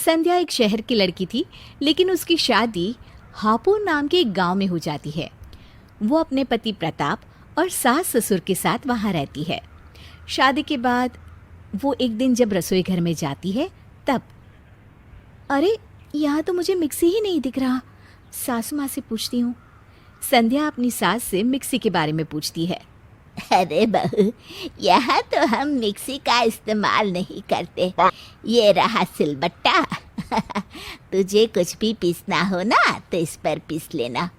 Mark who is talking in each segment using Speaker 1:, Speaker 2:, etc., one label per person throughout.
Speaker 1: संध्या एक शहर की लड़की थी, लेकिन उसकी शादी हापुड़ नाम के एक गांव में हो जाती है। वो अपने पति प्रताप और सास ससुर के साथ वहाँ रहती है। शादी के बाद वो एक दिन जब रसोई घर में जाती है तब, अरे यहाँ तो मुझे मिक्सी ही नहीं दिख रहा। सासू माँ से पूछती हूँ। संध्या अपनी सास से मिक्सी के बारे में पूछती है।
Speaker 2: अरे बहू, यहाँ तो हम मिक्सी का इस्तेमाल नहीं करते। ये रहा सिलबट्टा। तुझे कुछ भी पीसना हो ना तो इस पर पीस लेना।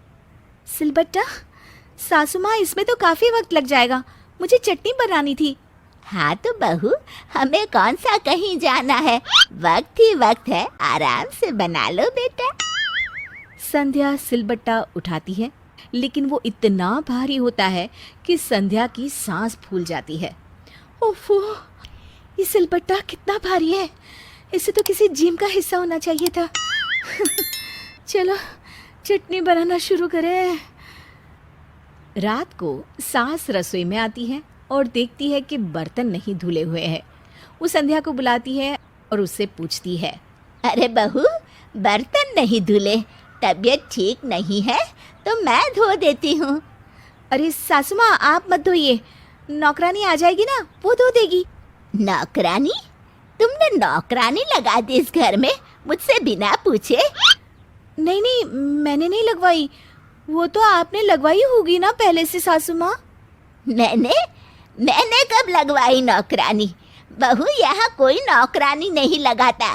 Speaker 1: सिलबट्टा? सासू माँ, इसमें तो काफ़ी वक्त लग जाएगा, मुझे चटनी बनानी थी।
Speaker 2: हाँ तो बहू, हमें कौन सा कहीं जाना है, वक्त ही वक्त है, आराम से बना लो बेटा।
Speaker 1: संध्या सिलबट्टा उठाती है, लेकिन वो इतना भारी होता है कि संध्या की सांस फूल जाती है। ओफो, ये सिलबट्टा कितना भारी है, इसे तो किसी जिम का हिस्सा होना चाहिए था। चलो चटनी बनाना शुरू करें। रात को सास रसोई में आती है और देखती है कि बर्तन नहीं धुले हुए हैं। वो संध्या को बुलाती है और उससे पूछती है।
Speaker 2: अरे बहू, बर्तन नहीं धुले, तबीयत ठीक नहीं है तो मैं धो देती हूँ।
Speaker 1: अरे सासू माँ, आप मत धोइए, नौकरानी आ जाएगी ना, वो धो देगी।
Speaker 2: नौकरानी? तुमने नौकरानी लगा दी इस घर में मुझसे बिना पूछे?
Speaker 1: नहीं नहीं, मैंने नहीं लगवाई, वो तो आपने लगवाई होगी ना पहले से सासू माँ।
Speaker 2: मैंने कब लगवाई नौकरानी? बहू, यहाँ कोई नौकरानी नहीं लगाता,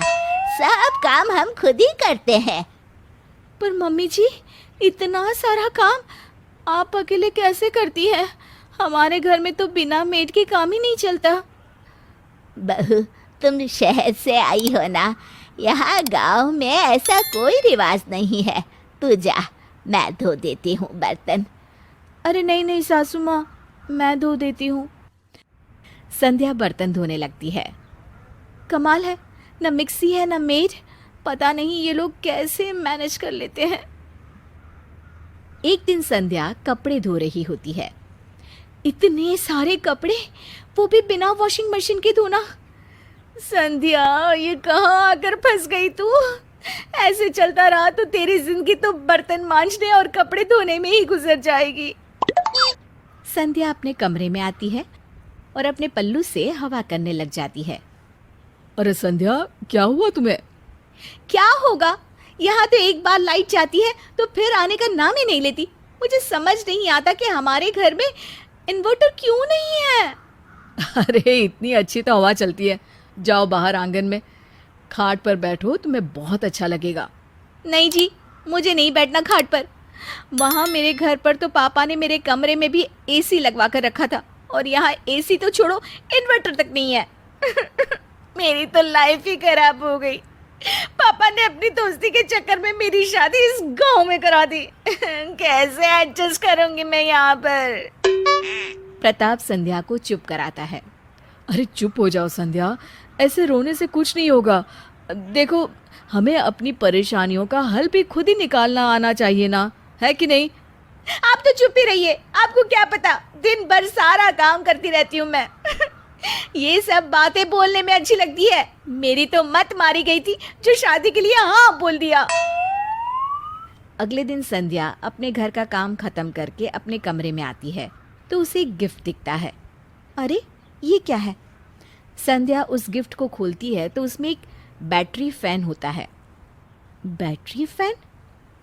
Speaker 2: सब काम हम खुद ही करते हैं।
Speaker 1: पर मम्मी जी, इतना सारा काम आप अकेले कैसे करती हैं? हमारे घर में तो बिना मेड के काम ही नहीं चलता।
Speaker 2: बहू, तुम शहर से आई हो ना, यहाँ गांव में ऐसा कोई रिवाज नहीं है। तू जा, मैं धो देती हूँ बर्तन।
Speaker 1: अरे नहीं नहीं सासू माँ, मैं धो देती हूँ। संध्या बर्तन धोने लगती है। कमाल है, न मिक्सी है न मेड, पता नहीं ये लोग कैसे मैनेज कर लेते हैं। एक दिन संध्या कपड़े धो रही होती है। इतने सारे कपड़े, वो भी बिना वॉशिंग मशीन के धोना। संध्या, ये कहाँ आकर फंस गई तू? ऐसे चलता रहा तो तेरी जिंदगी तो बर्तन मांजने और कपड़े धोने में ही गुजर जाएगी। संध्या अपने कमरे में आती है और अपने पल्लू से हवा करने लग जाती है।
Speaker 3: अरे संध्या, क्या हुआ तुम्हें?
Speaker 1: क्या होगा, यहाँ तो एक बार लाइट जाती है तो फिर आने का नाम ही नहीं लेती। मुझे समझ नहीं आता कि हमारे घर में इन्वर्टर क्यों नहीं है।
Speaker 3: अरे इतनी अच्छी तो हवा चलती है, जाओ बाहर आंगन में, खाट पर बैठो, तुम्हें बहुत अच्छा लगेगा।
Speaker 1: नहीं जी, मुझे नहीं बैठना खाट पर। वहाँ मेरे घर पर तो पापा ने मेरे कमरे में भी एसी लगवा कर रखा था, और यहाँ एसी तो छोड़ो, इन्वर्टर तक नहीं है। मेरी तो लाइफ ही खराब हो गई। पापा ने अपनी दोस्ती के चक्कर में मेरी शादी इस गांव में करा दी। कैसे एडजस्ट करूंगी मैं यहाँ पर? प्रताप संध्या को चुप कराता है।
Speaker 3: अरे चुप हो जाओ संध्या, ऐसे रोने से कुछ नहीं होगा। देखो, हमें अपनी परेशानियों का हल भी खुद ही निकालना आना चाहिए ना, है कि नहीं?
Speaker 1: आप तो चुप ही रहिए, आपको क्या पता, दिन भर सारा काम करती रहती हूँ मैं। ये सब बातें बोलने में अच्छी लगती है। मेरी तो मत मारी गई थी जो शादी के लिए हाँ बोल दिया। अगले दिन संध्या अपने घर का काम खत्म करके अपने कमरे में आती है तो उसे एक गिफ्ट दिखता है। अरे ये क्या है? संध्या उस गिफ्ट को खोलती है तो उसमें एक बैटरी फैन होता है। Battery fan?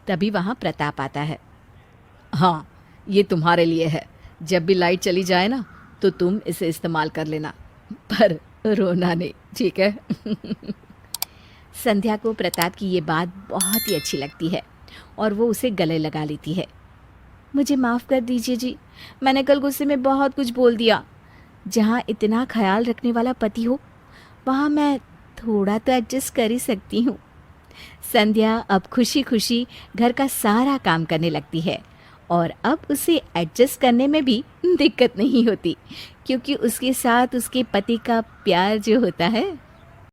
Speaker 1: तभी वहाँ प्रताप आता है।
Speaker 3: हाँ, ये तुम्हारे लिए है, जब भी लाइट चली जाए ना तो तुम इसे इस्तेमाल कर लेना, पर रोना नहीं, ठीक है?
Speaker 1: संध्या को प्रताप की ये बात बहुत ही अच्छी लगती है और वो उसे गले लगा लेती है। मुझे माफ़ कर दीजिए जी, मैंने कल गुस्से में बहुत कुछ बोल दिया। जहाँ इतना ख्याल रखने वाला पति हो, वहाँ मैं थोड़ा तो एडजस्ट कर ही सकती हूँ। संध्या अब खुशी खुशी घर का सारा काम करने लगती है और अब उसे एडजस्ट करने में भी दिक्कत नहीं होती, क्योंकि उसके साथ उसके पति का प्यार जो होता है